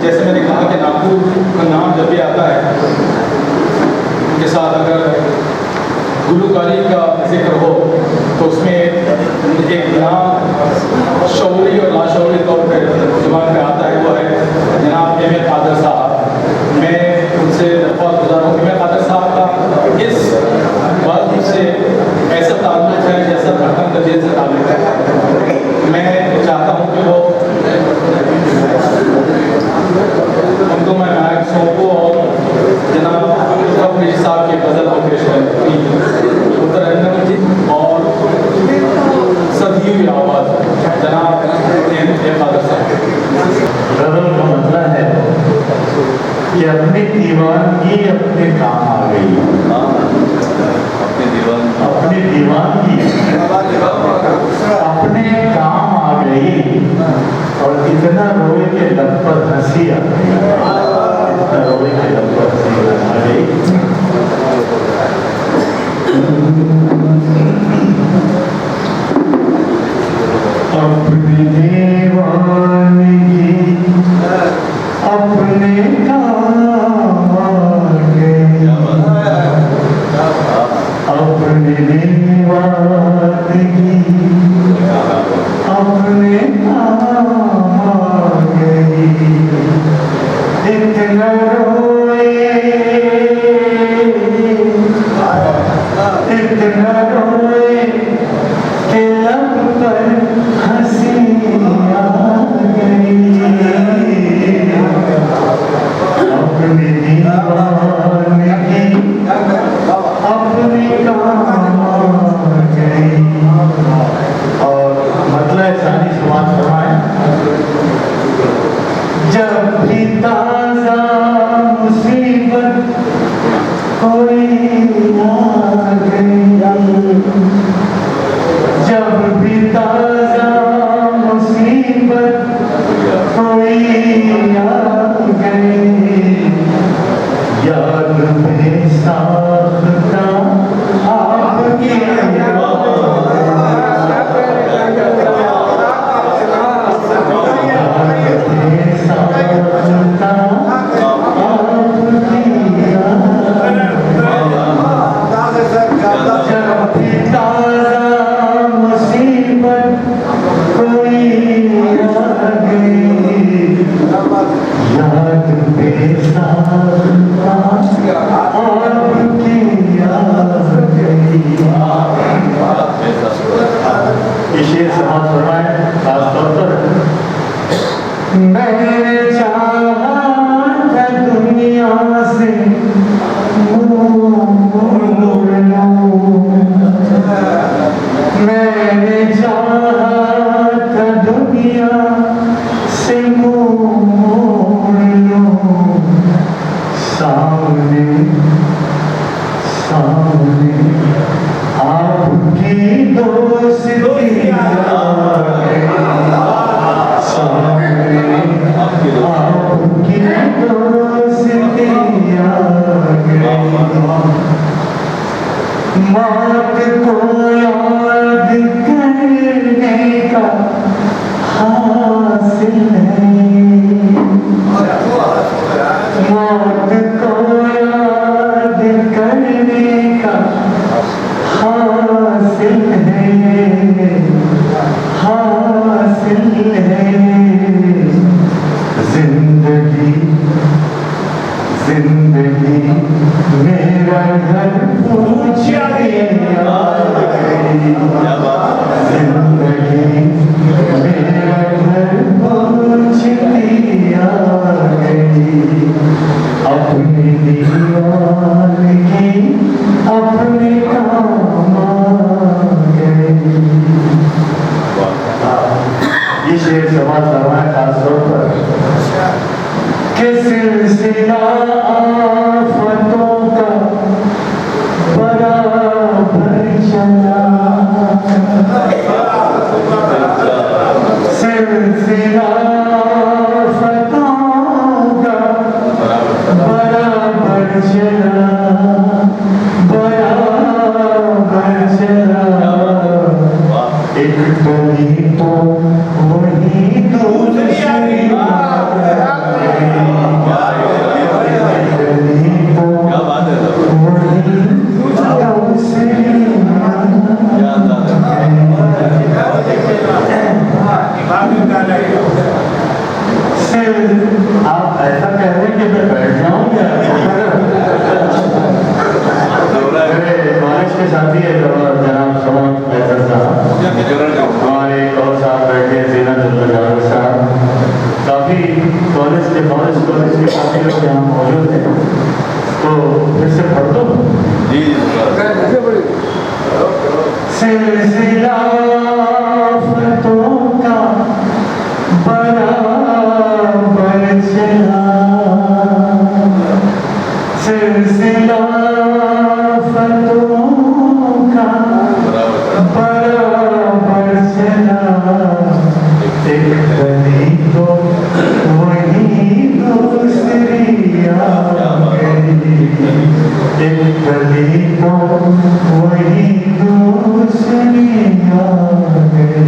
जैसे मैंने कहा कि नागपुर का नाम जब भी आता है, उनके साथ अगर गुलूकारी का जिक्र हो तो उसमें एक नाम शौरी और लाशौरी तौर पर जुबान पे आता है, वो है जनाब एम ए कादर साहब। मैं उनसे बहुत गुजार हूँ। एम ए कादर साहब का इस बात से ऐसा ताल्लुक़ है जैसा धड़कन का दिल से ताल्लुक़ है। मैं चाहता हूँ कि वो उनको मैं नायक सौंपू और जनाब फरीद साहब की गज़ल को पेश करें। उत्तराखंड की और सदियों की आवाज़ जनाब कादर साहब। गज़ल का मतलब है कि अपनी दीवानगी अपने काम आ गई। अपनी दीवानगी अपने काम आ गई और इतना रोए के लब पर हंसी आ गई। इतना रोए के लब पर हंसी आ गई। अपनी दीवानगी अपने काम आ गई। अपनी दीवानगी अपने काम आ गई। इतना रोए इतना रोए के लब पर हंसी आ गई। अपनी दीवानगी अपने काम आ गई। और मतलब सारी समाज फरमाए, जब भी ताजा मुसीबत कोई आ गई, जब भी ताजा मुसीबत कोई आ गई, याद में साखता आपकी सिलसिला आफतों का बराबर चला, सिलसिला आफतों का बराबर चला। एक गली तो वही दूसरी आ गई, एक गली तो वही दूसरी आ गई।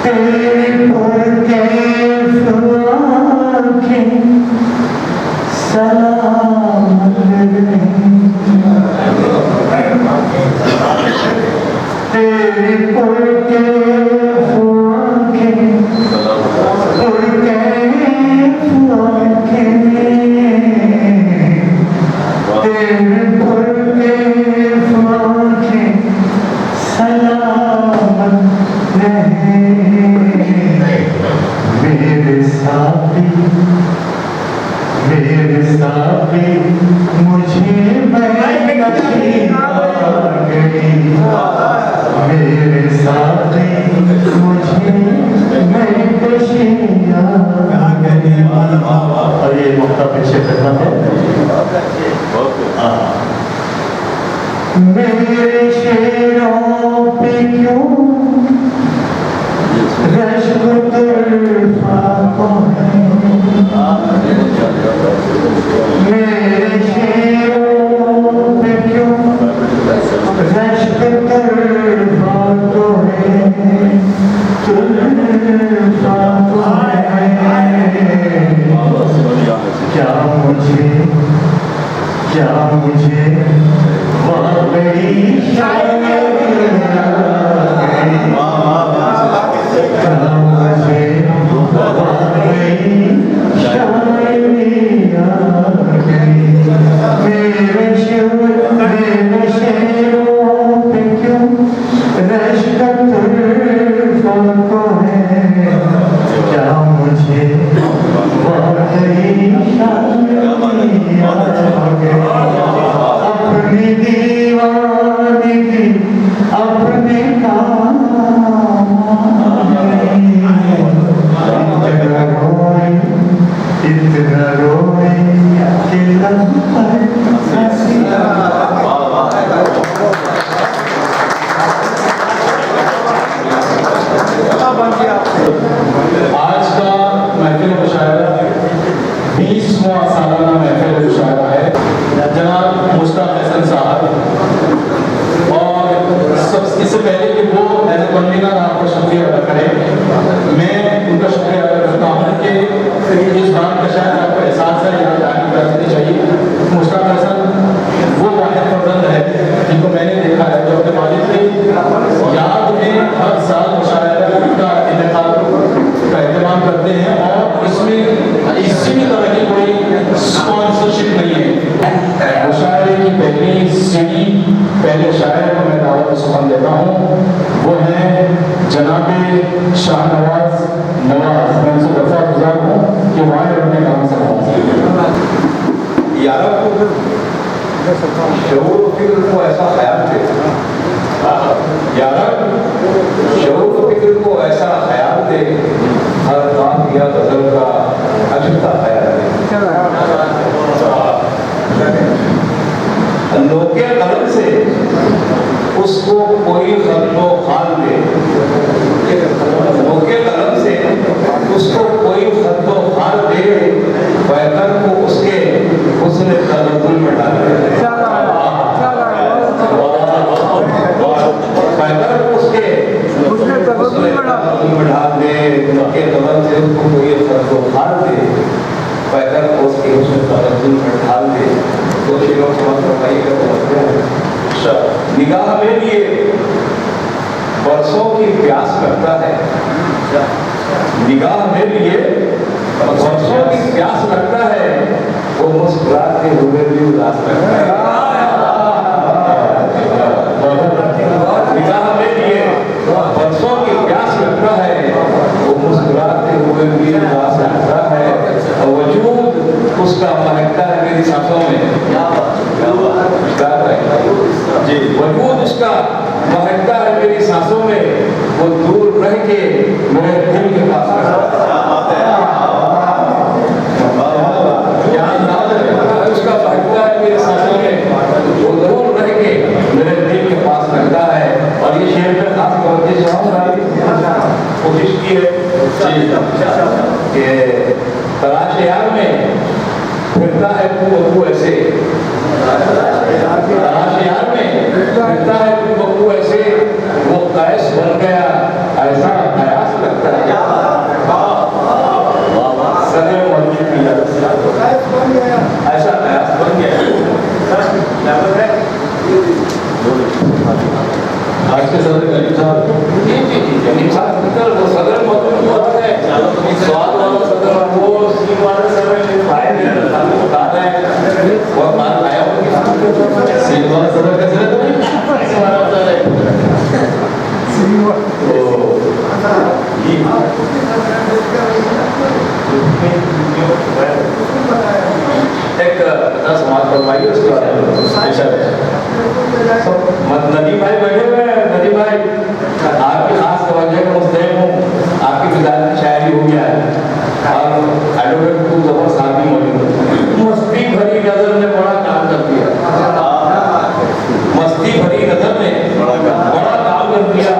तेरी पुरकैफ आँखें सलामत रहीं, तेरी पुरकैफ आँखें, पुरकैफ आँखें, तेरी पुरकैफ आँखें सलामत रहें। मेरे साथी मुझे महकती आ गई, मेरे साथी मुझे महकती आ गई। और ये मौका पीछे करना है। मेरे शेरों पे क्यों रश्क तड़पा है, मेरे शेरों पे क्यों रश्क तड़पा है, तड़पा है। क्या मुझे वाकई अपनी दीवानगी अपने काम इतना रोए कि लब पर हंसी। आज का महफिल मुशायरा 20वां सालाना महफिल मुशायरा है। जनाब मुश्ताक हसन साहब, और इससे पहले कि वो एज ए कन्वीनर आपका शुक्रिया अदा करें, मैं उनका शुक्रिया अदा करता हूँ कि इस बात का शायद आपको एहसास है, यहाँ जानी करनी चाहिए। मुश्ताक हसन वो वाहिद फर्जंद है जिनको मैंने देखा है जो अपने वालिद की याद में हर साल मुशायरा का इनेकाद का एहतमाम करते हैं, और इसमें किसी भी तरह की कोई स्पॉन्सरशिप नहीं है। मुशायरे की पहली सीढ़ी पहले शायर को मैं दावत सुखन देता हूँ, वो है जनाबे शाहनवाज नवाज। मैं उनसे दफा गुजार हूँ कि वहाँ अपने काम से शऊर फिक्र को ऐसा ख्याल दे, शऊर फिक्र को ऐसा ख्याल दे, हर काम या गजल का अजूबा ख्याल दे। नोके कलम से उसको कोई खत्तो खाल दे, नोके कलम से उसको कोई खत्तो खाल दे, बैतर को उसके हुस्न तदब्बुर में डाल दे, बैतर को उसके हुस्न तदब्बुर में डाल दे, नोके कलम से उसको कोई खत्तो खाल दे, बैतर को उसके हुस्न तदब्बुर में डाल दे। तो शेरों से मत बताइएगा तो निगाह में लिए बरसों की प्यास लगता है, निगाह में लिए बरसों की प्यास लगता है, वो मुस्कुराते हुए भी उदास लगता है। निगाह में लिए बरसों की प्यास लगता है, वो मुस्कुराते हुए भी उदास लगता है, और वजूद उसका महकता है मेरी सांसों में। जी। वजूद उसका महकता है मेरी सांसों में, वो दूर रह के मेरे दिल के पास रहता है। क्या अंदाज है उसका, महकता है मेरी सांसों में, वो दूर रह के मेरे दिल के पास रहता है। और ये शेर पे खास तवज्जो चाहूंगा, कोशिश की है कि तलाश यार में फिरता है तू ऐसे, तलाश यार में फिरता है तू ऐसे, वो कैस बन गया ऐसा कयास लगता है। सदैव मौजूद किया ऐसा कयास बन गया। आज के सदर गरीब साहब, गरीब साहब वो सदर मौजूद हुआ है, स्वाद वाला सदर, वो सीन वाले सदर भाई बता रहे हैं बहुत मार आया सीट वाला सदर कैसे रहता है? एक समाज फरमाइए उसके बारे में। नदी भाई बैठे हुए हैं, नदी भाई आपकी खास तवज्जो का मुस्तहिक हूँ, आपकी मिजाज की शायरी हो गया है और एडवोकेट को जबर साहब भी मौजूद है। मस्ती भरी नजर ने बड़ा काम कर दिया, मस्ती भरी नजर ने बड़ा काम कर दिया,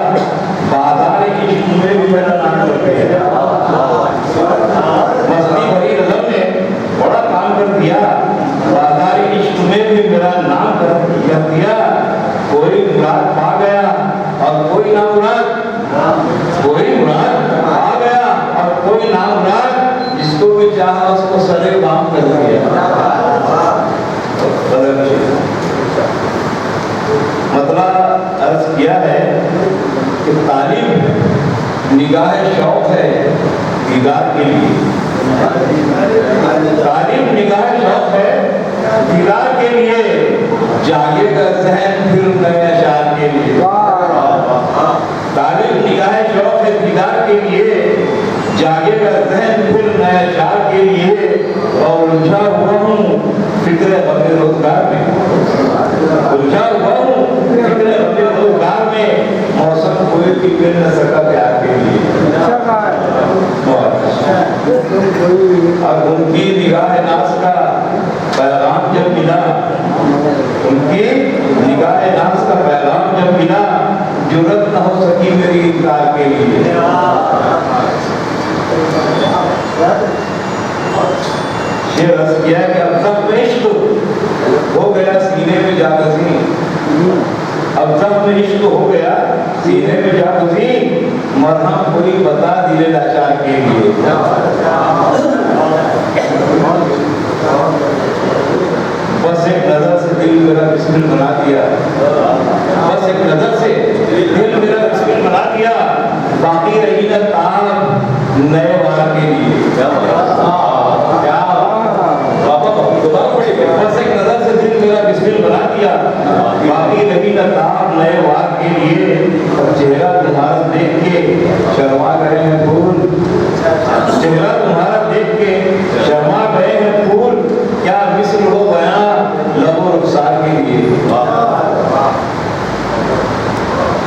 बाजार इश्क में भी मेरा नाम कर दिया। मस्ती भरी नजर ने बड़ा काम कर दिया, बाजार इश्क में भी मेरा नाम कर दिया। कोई मुराद पा गया और कोई ना मुराद, कोई मुराद आ गया और कोई ना मुराद, जिसको भी चाहा उसको सरे काम कर दिया। मतलब अर्ज किया है कि तालीम निगाह शौक है दीदार के लिए, तालीम निगाह शौक है दीदार के लिए, जागेगा ज़हन फिर नए अशार के लिए। तालीम निगाह शौक है दीदार के लिए, जागेगा ज़हन फिर नए अशार के लिए। और उलझा हुआ हूँ फिक्र अपने रोजगार में, उलझा हुआ हूँ फिक्र अपने रोजगार में, मौसम कोई भी मिल न सका प्यार के लिए। और उनकी निगाह नाज का पैगाम जब मिला, उनकी निगाह नाज का पैगाम जब मिला, जुर्रत न हो सकी मेरी इनकार के लिए। शेर अर्ज किया कि अब तक इश्क हो गया सीने में जागज़ी, अब तक इश्क हो गया सीने में जागज़ी, मरहम कोई बता दिले लाचार के लिए। बस एक नजर से दिल मेरा बिस्मिल बना दिया, बस एक नजर से दिल मेरा बिस्मिल बना दिया, बाकी रही न ताब नए वार के लिए। बस एक नजर से दिल मेरा बिस्मिल बना दिया, बाकी रही न ताब नए वार के लिए। चेहरा तुम्हारा देख के शर्मा गए हैं फूल, चेहरा तुम्हारा देख के शर्मा गए हैं फूल, क्या मिस्र हो गया लबो रुखसार के लिए।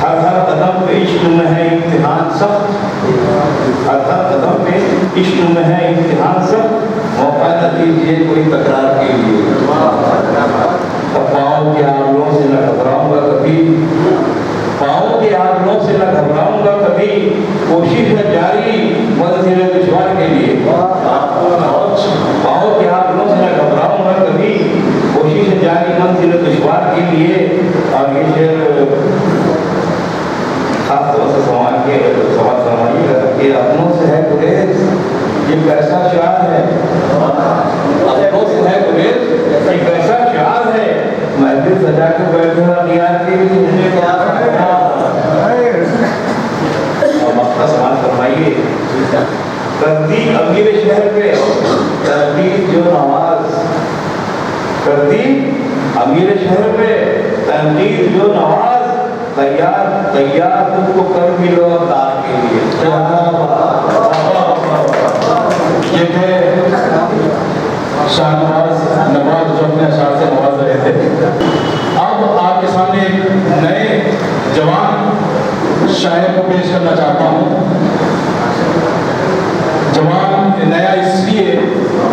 हर हर कदम पे इश्क में है इम्तिहान सख्त, हर हर कदम पे इश्क में है इम्तिहान सख्त, मौका न दीजिए कोई तकरार के लिए। पाँव के आंगनों से न घबराऊंगा कभी, पाँव के आंगनों से न घबराऊंगा कभी, कोशिश है जारी मंजिल दुश्वार के लिए। पाँव के आंगनों से न घबराऊंगा कभी, कोशिश है जारी मंजिल दुश्वार के लिए। और ये शेर खास तौर से समाज फरमाइएगा कि अपनों से है गुरेज, ये कैसा शार है, अपनों से है गुरेज, ये कैसा शार है, महफिल सजा के बैठे और नियाज के लिए मक्का समाज फरमाइए। करती अमीर शहर पे करती जो नवाज, करती अमीर शहर पे तनकीद जो नवाज, तैयार तैयार तुमको कर भी लो तार के लिए। ये थे शाहनवाज नवाज जो अपने अशार से नवाज रहे थे। अब आपके सामने एक करना चाहता हूँ। जवान नया इसलिए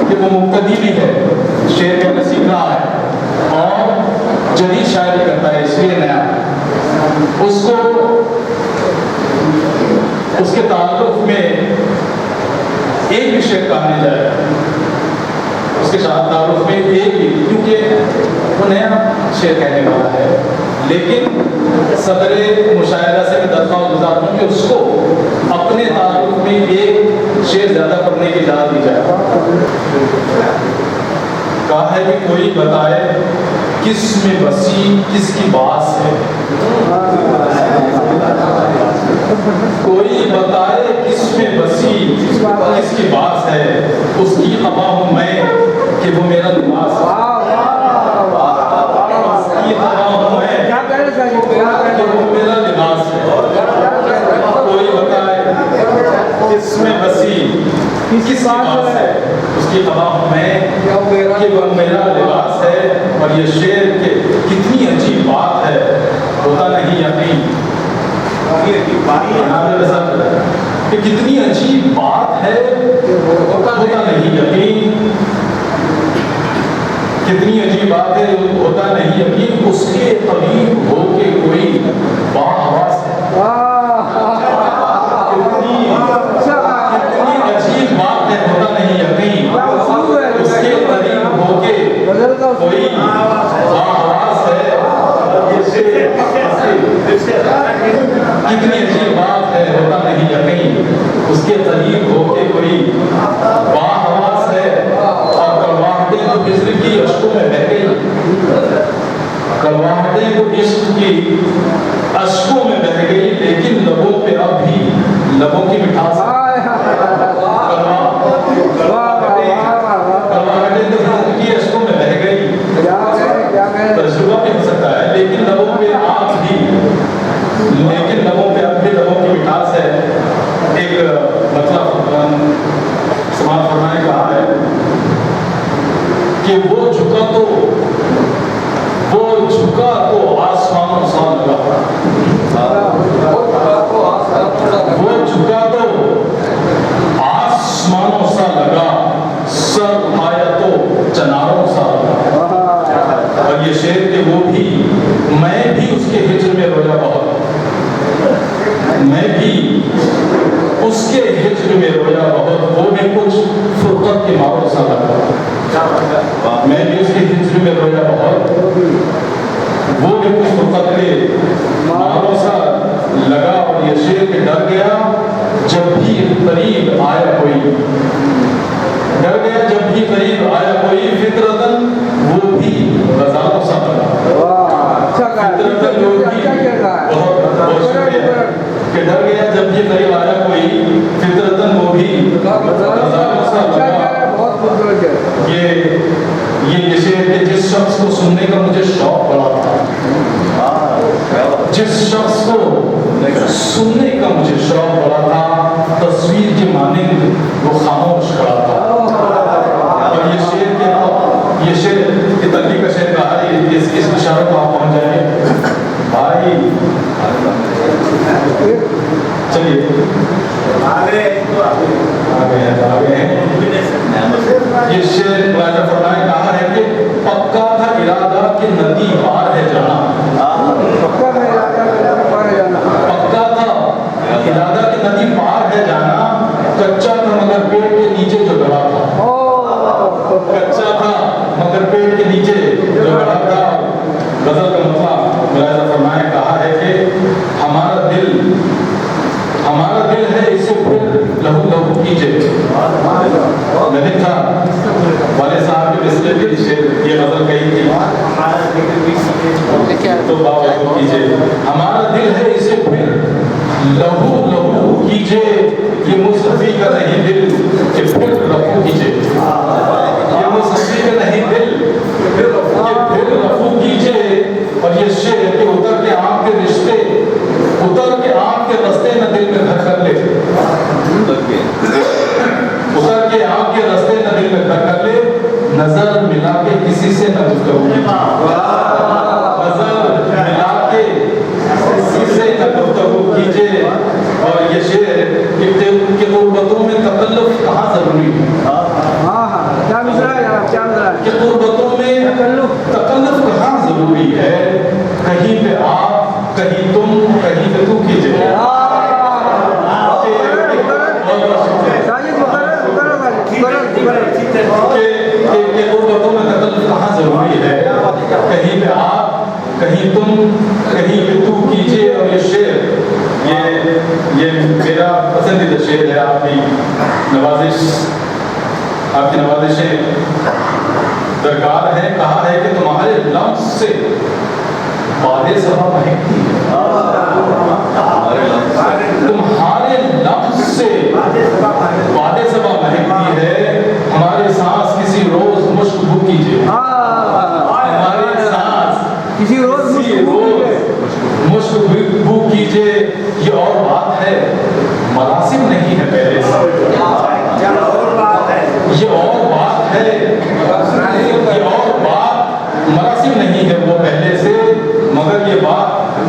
कि वो मुब्तदी भी है, शेर कहना सीख रहा है और जदीद शायरी करता है, इसलिए नया। उसको उसके ताल्लुक में एक भी शेर कहा नहीं जाएगा, उसके साथ ताल्लुक में एक ही, क्योंकि वो नया शेर कहने वाला है। लेकिन सदरे मुशायरा से मैं दरख्वास्त गुजार हूँ कि उसको अपने ताल्लुक में एक शेर ज़्यादा पढ़ने की इजाज़त दी जाए। कहा है कि कोई बताए किस में बसी किसकी बास है, कोई बताए किस में बसी किसकी बास है, उसकी खबा हूँ मैं कि वो मेरा लिबास है। उसकी खबा हूँ मैं कि वो मेरा लिबास है। कोई बताए किस में बसी किसकी बास है, उसकी खबा हूँ मैं कि वो मेरा लिबास है। और ये शेर के कितनी अजीब बात है, होता नहीं यकीन कि कितनी अजीब बात है, होता नहीं यकीन, कितनी अजीब बात है, होता नहीं यकीन, उसके करीब हो के कोई बाहवास है। कितनी अजीब बात है, होता नहीं यकीन, उसके करीब हो के कोई बाहवास है। कितनी अजीब बात है, होता नहीं यकीन, उसके करीब होके कोई बाहवास है। और कलवाहटें तो हिज्र की अश्कों में बह गई, कलवाहटें तो इश्क की अश्कों में बह गई, लेकिन लबों पे अब भी लबों की मिठास है। कलवाहटें तो हिज्र की अश्कों में बह गई, तजुर्बा भी हो सकता है, लेकिन लबों पे अब भी लबों की मिठास है। एक मतलब समाज फरमाने कहा है कि वो झुका तो आसमानों सा लगा, वो झुका तो आसमानों सा लगा, सर उठाया तो चनारों सा लगा। और ये शेर के वो भी, मैं भी उसके हिज्र में रोया बहुत, मैं भी उसके हिज्र में रोया बहुत, वो भी कुछ फुर्कत के मारों सा लगा। मैं भी उसके हिज्र में रोया बहुत, वो भी कुछ फुर्कत के मारों सा लगा। और ये शेर के डर गया जब भी करीब आया कोई, डर गया जब भी करीब आया कोई, फितरतन वो भी गजालों सा लगा। फितरतन वो भी बहुत शुक्रिया कि डर गया जब भी करीब आया कोई, फितरतन वो भी गजालों सा लगा। ये शेर के जिस शख्स को सुनने का मुझे शौक पड़ा था, जिस शख्स को सुनने का मुझे शौक पड़ा था, तस्वीर के मानिंद वो खामोश खड़ा था। और ये शेर की तकलीफ का शेर कहा है, इस इशारों को आप पहुंच जाएंगे भाई। चलिए आगे हैं। ये शेर राजा फरमाए कहा है कि पक्का था इरादा कि नदी पार है जाना, पक्का था इरादा कि नदी पार है जाना, कच्चा था मगर पेड़ के नीचे जो गड़ा था, कच्चा था मगर पेड़ के नीचे जो गड़ा था। गजल का मतलब राजा फरमाए कहा है कि हमारा दिल है, इसे फिर लहू लहू कीजिए। मैंने था वाले साहब के बिस्तर भी ये गजल कही थी, तो बाबा कीजिए, हमारा दिल है, इसे फिर लहू लहू कीजिए, ये मुस्तफी का नहीं दिल कि फिर रफू कीजिए, ये मुस्तफी का नहीं दिल कि फिर रफू कीजिए। और ये शेर के उतर के आम के रास्ते न दिल में घर कर ले, उतर के आम के रास्ते न दिल में घर कर ले, नजर मिला के किसी से न गुफ्तगू, नजर मिला के किसी से न गुफ्तगू कीजिए। और जरूरी है, कहीं पे आप, कहीं तुम, कहीं पे तू कीजिए। कहाँ जरूरी है, कहीं पे आप, कहीं तुम, कहीं पे तू कीजिए। और ये शेर, ये मेरा पसंदीदा शेर है। आपकी नवाजिशें दरकार है। कहा है कि तुम्हारे लफ्ज़ से बादे सबा महकती है, तुम्हारे लफ्ज़ से बादे सबा महकती है। हमारी सांस किसी रोज मुश्क भूख कीजिए, हमारी सांस किसी रोज मुश्क भूख कीजिए। ये और बात है, मरासिम नहीं है पहले से। ये और बात है, ये और बात मरासिम नहीं है वो पहले से। मगर ये बात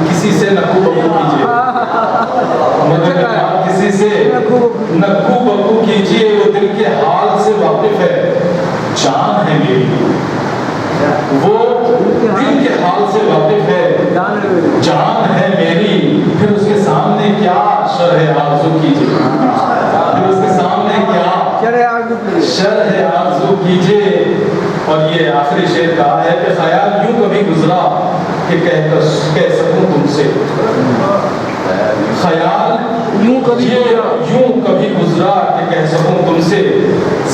किसी से नक्कू बक्कू कीजिए, मगर ये बात किसी से नक्कू बक्कू कीजिए। वो दिल के हाल से वाकिफ है, जान है मेरी। वो दिल के हाल से वाकिफ है, जान है मेरी। फिर उसके सामने क्या शर्ह आरज़ू कीजिए, फिर उसके सामने क्या शर्ह आरज़ू कीजिए। और ये आखिरी शेर कहा है कि ख्याल यूं कभी गुजरा कि कह सकूं तुमसे, ख्याल यूं कभी गुजरा कि कह सकूं तुमसे,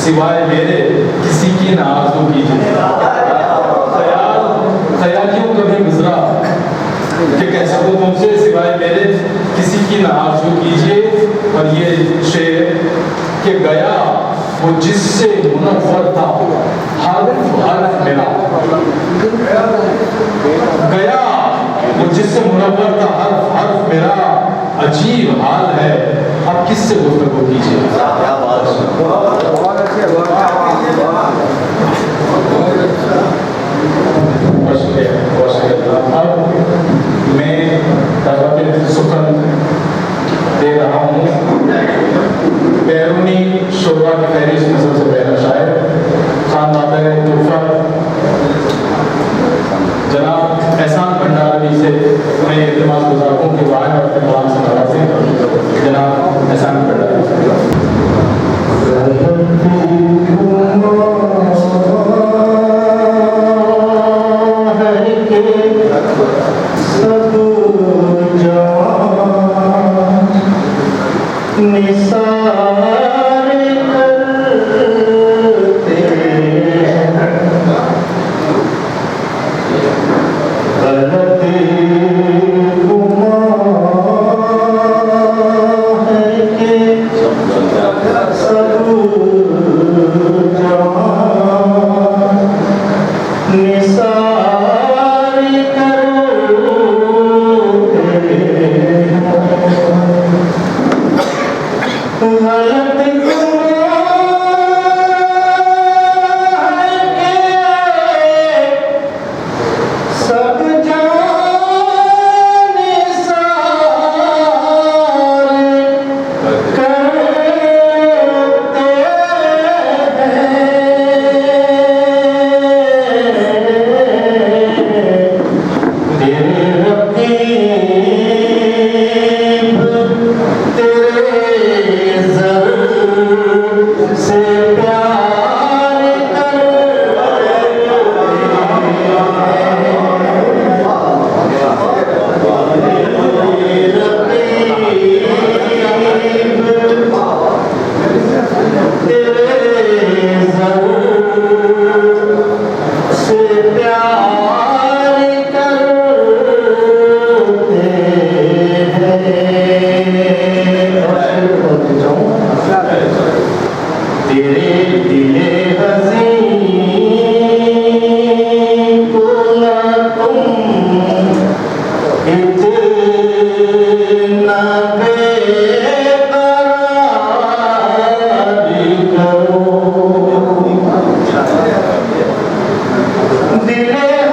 सिवाय मेरे किसी की ना आरज़ू कीजिए। ख्याल यूं कभी गुजरा कि कह सकूं तुमसे, सिवाय मेरे किसी की ना आरज़ू कीजिए। और ये शेर कि गया वो जिससे मुनव्वर था हर्फ हर्फ मेरा, गया वो जिससे मुनव्वर था हर्फ हर्फ मेरा। अजीब हाल है, अब किससे गुफ्तगू कीजिए। अब मैं सुखन दे रहा हूँ बैरूनी शोभा की फहरिस्त में सबसे पहला शायर खान नादर तोहफा जनाब एहसान भंडारी से मैं इल्तिमास गुजार हूँ कि वहाँ अपने कलाम से नवाजें। जनाब एहसान भंडारी दिले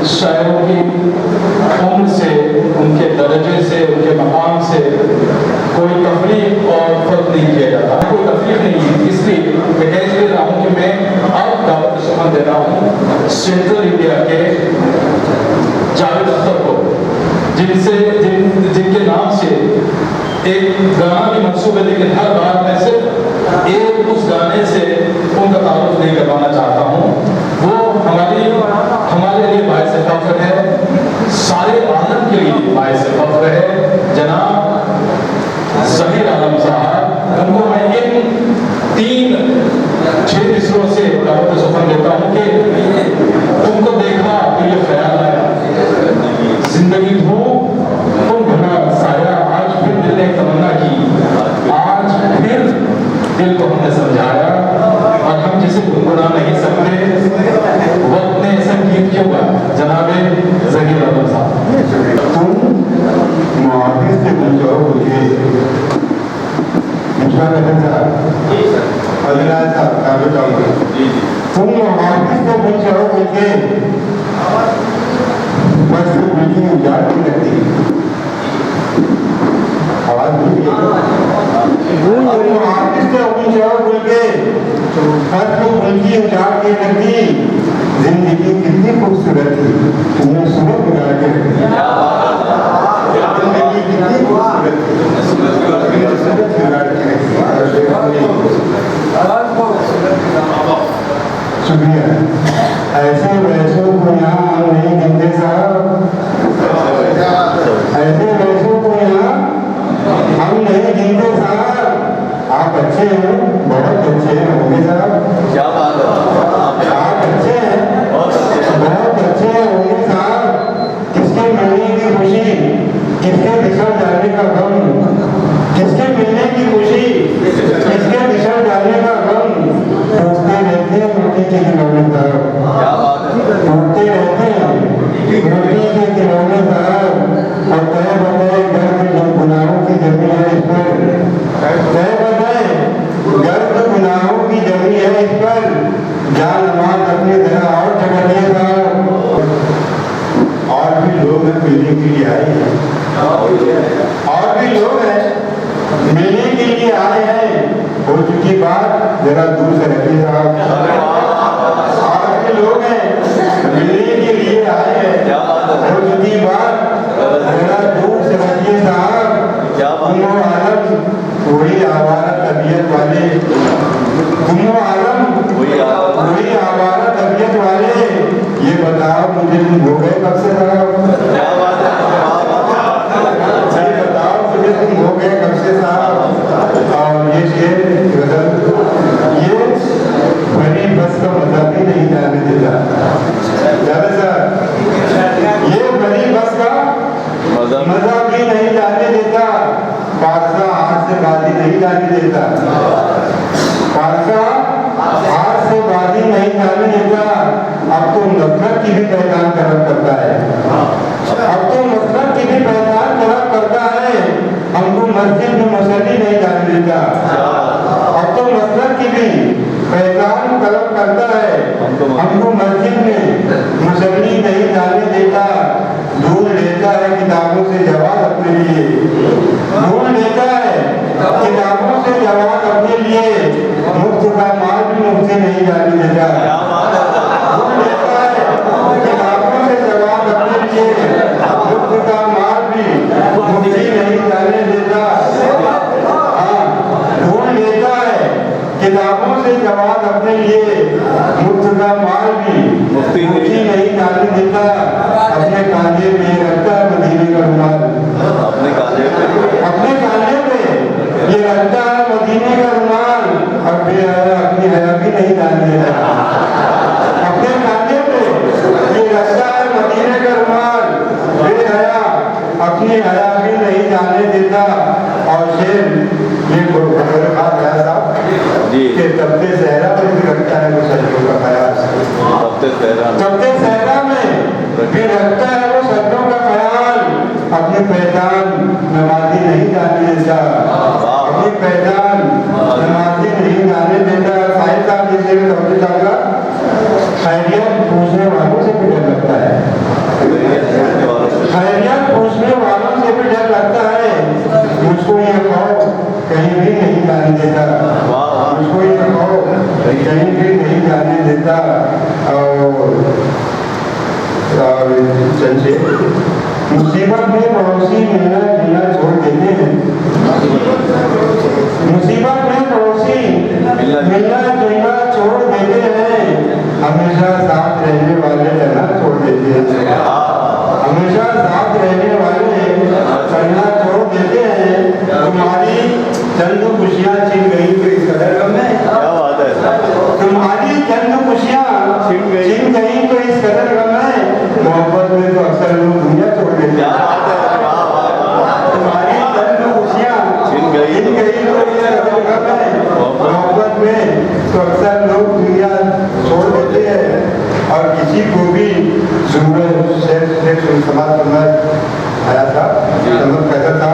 शायरों की उम्र से, उनके दर्जे से, उनके मकाम से कोई तफरीक और फर्क नहीं किया जाता। कोई तफरीक नहीं है, इसलिए मैं कह दे रहा हूँ कि मैं अब दावत सुमन दे रहा हूँ सेंट्रल इंडिया के जावेद अख्तर को, जिनके नाम से एक गाना भी मंसूब है, लेकिन हर बार मैं सिर्फ एक उस गाने से उनका तारुफ नहीं करवाना चाहता हूँ। वो हमारे लिए बाइस फख्र है, सारे आलम के लिए बाइस फख्र है। जनाब ज़हीर आलम साहब, उनको मैं इन 3-6 मिसरों से दावत सुमन देता हूँ कि तुमको देखा तो ये ख्याल आया, जिंदगी धूप तुम घना साया, आज फिर दिल ने तमन्ना की, आज फिर दिल को हमने समझाया, और हम जिसे गुनगुना नहीं सकते वक्त ने ऐसा गीत क्यों गाया। जनाबे ज़हीर आलम साहब, तुम मुहाफिज से बन जाओ मुझे तुम मुहाफिज से बन जाओ मुझे, बस मुझे उजाड़ की लगती आवाज तुम मुहाफिज से बन जाओ मुझे, बस मुझे उजाड़ की लगती। जिंदगी कितनी खूबसूरत थी, तुमने सुबह बिगाड़ के रखी। जिंदगी कितनी खूबसूरत थी, तुमने सुबह बिगाड़ के रखी। शुक्रिया। ऐसे वैसों को यहाँ हम नहीं गिनते साहब, ऐसे वैसों को यहाँ हम नहीं गिनते साहब। आप अच्छे हैं, बहुत अच्छे हैं होंगे साहब। क्या बात है, आप अच्छे हैं, बहुत अच्छे होंगे साहब। किसके मिलने की खुशी, किसके बिछड़ जाने का गम, किसके मिलने की खुशी, किसके बिछड़ जाने का गम। टूटते रहते हैं मिट्टी के खिलौने साहब, क्या बात है, टूटते रहते हैं मिट्टी के खिलौने साहब। और तय बताए घर में जो गुनाहों की जमी है इस पर, तय बताए घर में गुनाहों की जमी है इस पर, जान नमाज अपने जरा और चढ़िए साहब। और भी लोग हैं मिलने के लिए आए हैं, और भी लोग हैं मिलने के लिए आए हैं। हो चुकी बात जरा दूर से रखिए साहब। और भी लोग हैं मिलने के लिए आए हैं, हो चुकी बात जरा दूर से रखिए साहब। तुमो आलम वही आवारा तबीयत वाले, तुमो आलम वही आवारा तबीयत वाले, ये बताओ मुझे तुम हो गए कब से साहब। ये बताओ मुझे तुम हो गए कब से साहब। और ये शेर गजल, ये भरी बस का मजा भी नहीं जाने देता सर, ये भरी बस का मजा भी नहीं जाने देता। बादशाह हाथ से बाजी नहीं जाने देता, बादशाह हाथ से बाजी नहीं जाने देता। अब तो नफरत की भी पहचान करता है, अब तो नफरत की भी पहचान करता है। हमको मस्जिद में मसल्ली नहीं जाने देता, अब तो नफरत की भी पहचान करता है। हमको मस्जिद में मसल्ली नहीं जाने देता। ढूंढ लेता है किताबों से जवाब अपने लिए, ढूंढ लेता है किताबों से जवाब अपने लिए। मुफ्त का माल भी मुफ्त से नहीं जाने देता, ढूंढ लेता है किताबों से जवाब अपने लिए। मुफ्त का माल भी मुफ्त नहीं जाने देता। हाँ, ढूंढ लेता है किताबों से जवाब अपने लिए। मुफ्त का माल भी मुफ्ती नहीं जाने देता। अपने कांधे पे रखता है मदीने का रुमाल, अपने कांधे पे ये रखता है मदीने का रुमाल। अब अपनी हया भी नहीं जाने देता, अपने कांधे पे ये रखता है मदीने का रुमाल। बेहया अपनी हया भी नहीं जाने देता। और शेर ये कहा गया साहब कि तबते सहरा में भी रखता है वो सज्जों का ख्याल, तबते सहरा में भी रखता है वो सज्जों का ख्याल। अपनी पहचान नमाजी नहीं जाने देता, अपनी पहचान नमाजी नहीं जाने देता। साहिब साहब जैसे खैरियत पूछने वालों से भी डर लगता है। चंचे मुसीबत में पड़ोसी मिलना जुलना छोड़ देते हैं। मुसीबत में पड़ोसी मिलना जुलना छोड़ देते हैं, हमेशा साथ रहने वाले रहना छोड़ देते हैं। हमेशा साथ रहने वाले रहना छोड़ देते हैं। तुम्हारी चंद खुशियाँ छिन गई तो इस कदर गम है। क्या बात है। तुम्हारी चंद खुशियाँ छिन गई तो इस कदर गम है। मोहब्बत में तो अक्सर लोग दुनिया छोड़ देते हैं। तुम्हारी चंद खुशियाँ छिन गई तो इस कदर गम है। मोहब्बत में तो अक्सर लोग दुनिया छोड़ देते हैं। और किसी को भी जरूरत से समाज समझ आया था, समझ कैसा था,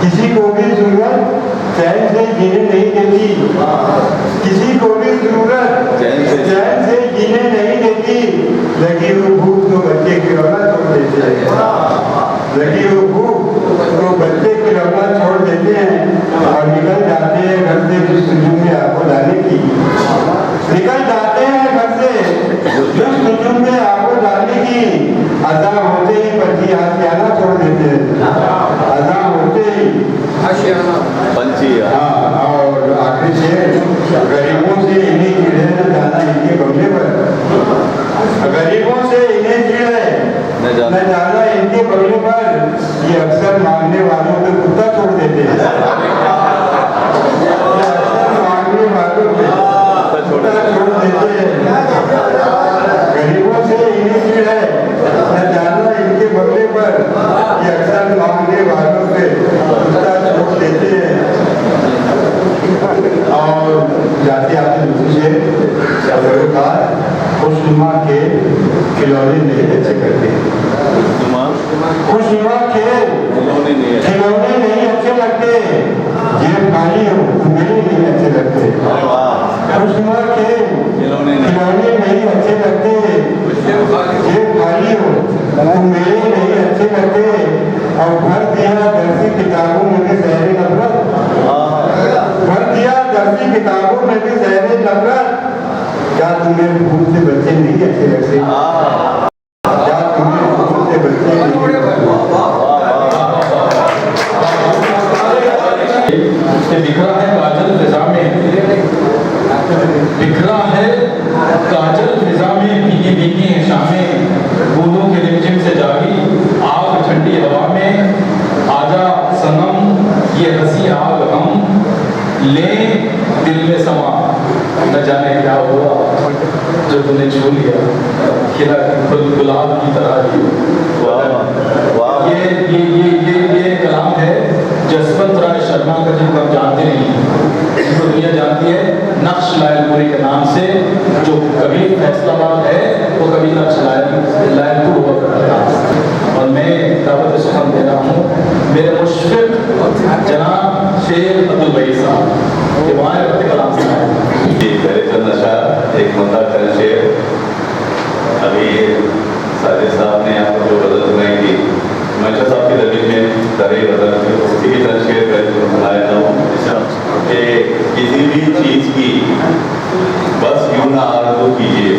किसी को भी जरूरत चैन से जीने नहीं देती। किसी को भी जरूरत चैन से जीने नहीं देती। लगी वो भूख तो बच्चे की रोना छोड़ देते हैं। लगी वो भूख तो बच्चे की रोना छोड़ देते हैं और निकल जाते हैं घर से जुस्तजू में आपको डालने की। निकल जाते हैं घर से जुस्तजू में आपको डालने की। अदा होते ही पंछी आशियाना छोड़ देते हैं। अदा होते ही पंछी। हाँ, और आखिरी शेर, गरीबों से इन्हें चिड़े न जाना इनके बंगले पर। गरीबों से इन्हें चिड़े न जाना इनके बंगले पर। ये अक्सर मांगने वालों पे कुत्ता छोड़ देते हैं। अक्सर मांगने वालों पे कुत्ता छोड़ देते हैं। गरीबों से इन्हें चिड़े न जाना इनके बंगले पर। ये अक्सर मांगने वालों पे कुत्ता छोड़ देते हैं। और जाते आते दूसरी शेर, खुशनुमा के खिलौने नहीं अच्छे करते। खुशनुमा के खिलौने नहीं अच्छे लगते। जेब खाली हो तो मेरे नहीं अच्छे लगते। खुशनुमा के खिलौने नहीं अच्छे लगते। जेब खाली हो तो मेरे नहीं अच्छे लगते। और भर दिया दर्सी किताबों में भी ज़हर नफरत। भर दिया दर्सी किताबों में भी ज़हर नफरत। क्या तुम्हें फूल से बच्चे नहीं अच्छे लगते? क्या तुम्हें फूल से बच्चे नहीं बिखरा है काजल फिजा में, बिखरा है काजल फिजा में, भीगी भीगी हैं शामें, बूंदों के रिमझिम से जागी आग ठंडी हवा में। आजा सनम ये हंसी आग हम ले दिल में समा। न जाने क्या हुआ जो तूने छू लिया, खिला गुलाब की तरह ही। ये कलाम है जसवंत राय शर्मा का, जिनको हम जानते नहीं, जिनको दुनिया जानती है नक्श लायलपुरी के नाम से। जो कभी फैसलाबाद है वो कभी नक्श लायलपुर हुआ करता था। और मैं दावत सुखम दे रहा हूँ मेरे मुशफिक जनाब शेख अब्दुल भाई साहब के वहाँ अपने कलाम से नशा एक मुद्दा कर शेर। अभी साजिद साहब ने यहाँ पर जो बदल सुनाई थी, मंशा साहब की दबी में तरह बदल थी, उसी की तरह शेर कर सुनाया हूँ कि किसी भी चीज़ की बस यूँ ना आरज़ू कीजिए।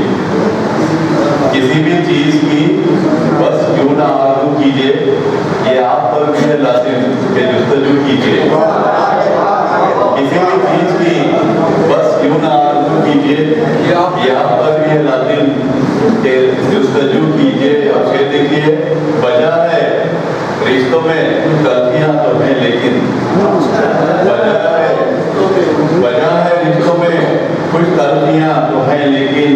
किसी भी चीज़ की बस यूँ ना आरज़ू कीजिए, ये आप पर भी है लाजिम के जुस्तजू कीजिए। किसी भी चीज़ की बस यूँ ना आरज़ू कीजिए, ये आप पर भी है लाजिम के जुस्तजू कीजिए। और शेर देखिए, वजह है रिश्तों में गलतियाँ तो हैं, लेकिन वजह है रिश्तों में कुछ गलतियाँ तो हैं, लेकिन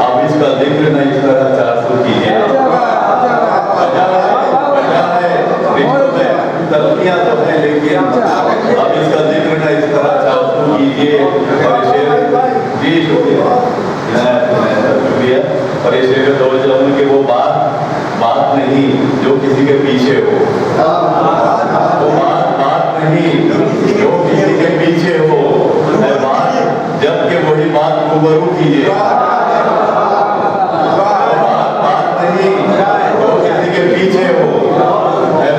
आप इसका जिक्र न इस तरह चासू कीजिए। वजह है रिश्तों में गलतियाँ तो हैं, लेकिन आप इसका जिक्र न इस तरह चासू कीजिए। और शेर जी शुक्रिया। और इस शेर में दो जाऊँ कि वो बात नहीं जो किसी के पीछे हो, वो बात नहीं जो किसी के पीछे हो, बात जबकि वही बात रूबरू कीजिए। बात नहीं जो किसी के पीछे हो,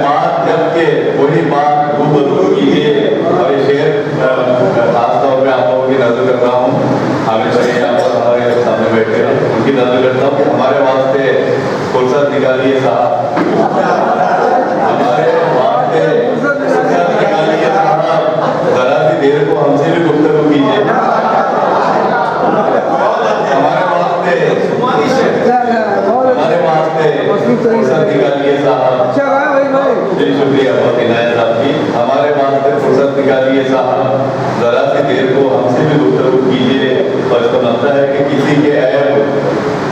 बात जबकि वही बात रूबरू कीजिए। और ये शेर खासतौर पर आप लोगों की नजर कर रहा हूँ, हमेशा यहाँ पर हमारे सामने बैठे हैं, उनकी नजर करता हूँ कि हमारे वास्ते फुर्सत निकालिए साहब, हमारे वास्ते फुर्सत निकालिए साहब, जरा सी देर को हमसे भी गुफ्तगू कीजिए, हमारे वास्ते फुर्सत निकालिए साहब। जी शुक्रिया बहुत इनायत आपकी, हमारे वास्ते फुर्सत निकालिए साहब, जरा सी देर को हमसे भी गुफ्तगू कीजिए। और इसका मतलब है कि किसी के ऐब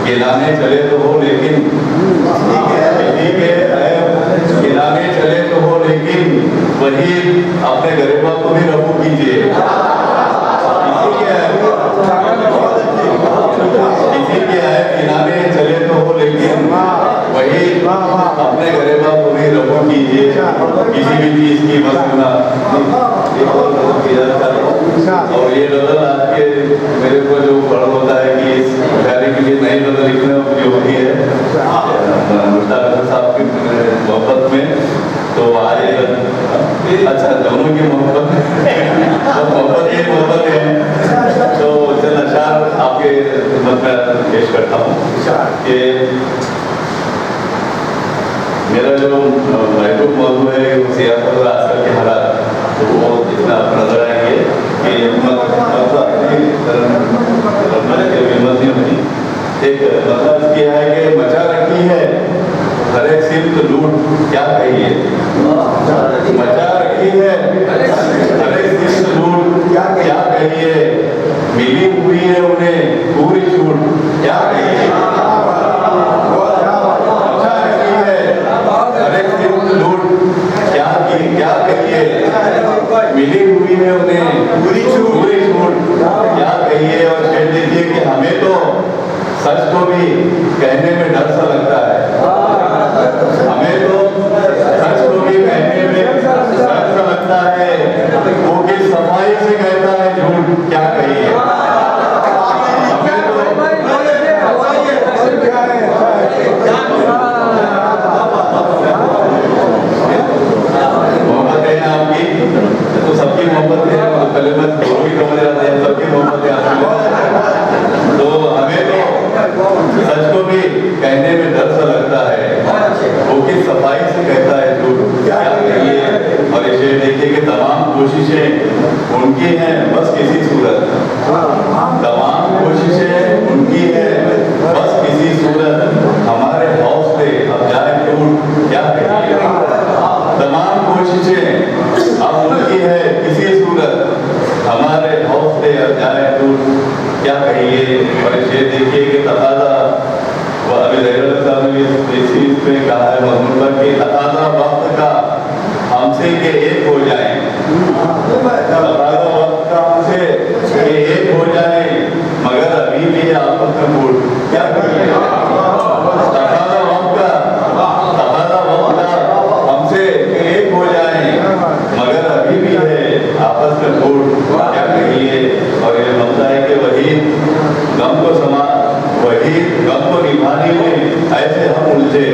गिनाने चले तो हो, लेकिन किसी के ऐब गिनाने चले तो हो, लेकिन वही अपने गरीबा को भी रफू कीजिए। किसी के ऐब गिनाने चले तो हो, लेकिन वही अपने गरीबा को भी रफू कीजिए। किसी भी चीज की मसला और ये नजर आपके मेरे को जो फर्क होता है कि इस गाड़ी के लिए नई नजर लिखने जो होती है मुश्ताक साहब की मोहब्बत में, तो आज अच्छा दोनों की मोहब्बत ही मोहब्बत है। तो चल अशार आपके खिदमत में पेश करता हूँ कि मेरा जो महबूब मौजूद है वो सियासत और आजकल के हालात, तो वो जितना आप नजर आएंगे कि एक मतलब किया है कि मचा रखी है हर एक सिर्फ लूट, क्या कहिए मचा रखी है हर एक सिर्फ लूट, क्या कहिए मिली हुई है उन्हें पूरी छूट, क्या कहिए मचा रखी है हर एक सिर्फ लूट, क्या कहिए मिली हुई है उन्हें पूरी छूट, क्या कहिए। और कह दीजिए कि हमें तो सच को भी कहने में डर सा लगता है, हमें तो सच को भी कहने में डर सा लगता है, वो किस सफाई से कहता है झूठ, क्या कहिए हमें तो मोहब्बत है आपकी, तो सबकी मोहब्बत है, तो पहले मैं दोनों की समझ रहा था, सबकी मोहब्बत है आपकी, तो हमें तो सच को भी कहने में डर सा लगता है, वो किस सफाई से कहता है झूठ, क्या कहिए। और इसे देखिए कि तमाम कोशिशें उनकी हैं बस किसी सूरत, तमाम कोशिशें उनकी हैं बस किसी सूरत, हमारे हौसले अब जाए टूट, क्या कहिए। तमाम कोशिशें अब उनकी है किसी सूरत, हमारे हौसले अब जाए टूट, क्या कहिए। और इसे देखिए कि तकाजा, वो अभी जहर साहब ने इस चीज पे कहा है मजमून पर कि तकाजा वक्त का हमसे के एक हो जाए, तकाजा वक्त का हमसे के एक हो जाए, मगर अभी भी आपस में फूट, क्या कहिए। तकाजा वक्त का हमसे के एक हो जाए, मगर अभी भी है आपस में फूट, क्या कहिए। और ये मसला है कि वही गम को वही गम को निभाने में ऐसे हम उलझे।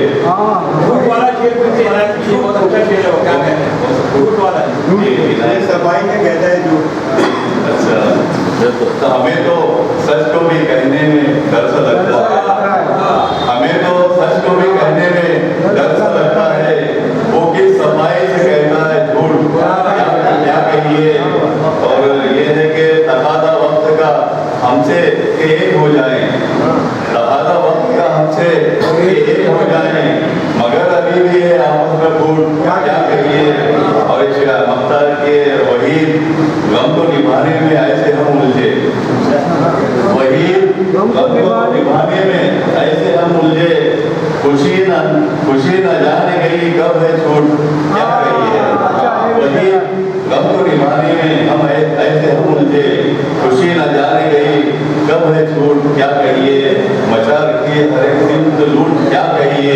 सफाई में कहता है जो अच्छा, तो हमें तो सच को भी कहने में डर सा लगता है, हमें तो सच को भी कहने में डर सा लगता है, वो किस सफाई से कहता है झूठ, क्या कहिए। और ये है कि तकादा वक्त का हमसे एक हो जाए, तकादा वक्त का हमसे एक हो जाए, मगर अभी भी है आपस में फूट, क्या कहिए। और इस ममता के वही गम को निभाने में ऐसे हम उलझे, वही गम को निभाने में ऐसे हम उलझे, खुशी न जाने गई कब है छूट, क्या कहिए। वही गम को निभाने में हम ऐसे हम उलझे, खुशी न जाने गई कब है छूट, क्या कहिए। मचा रखी है हर एक दिन तो लूट, क्या कहिए।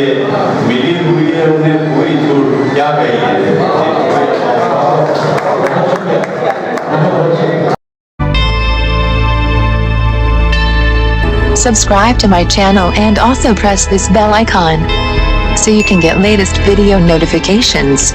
मिली हुई है उन्हें पूरी छूट, क्या कहिए। Subscribe to my channel and also press this bell icon so you can get latest video notifications.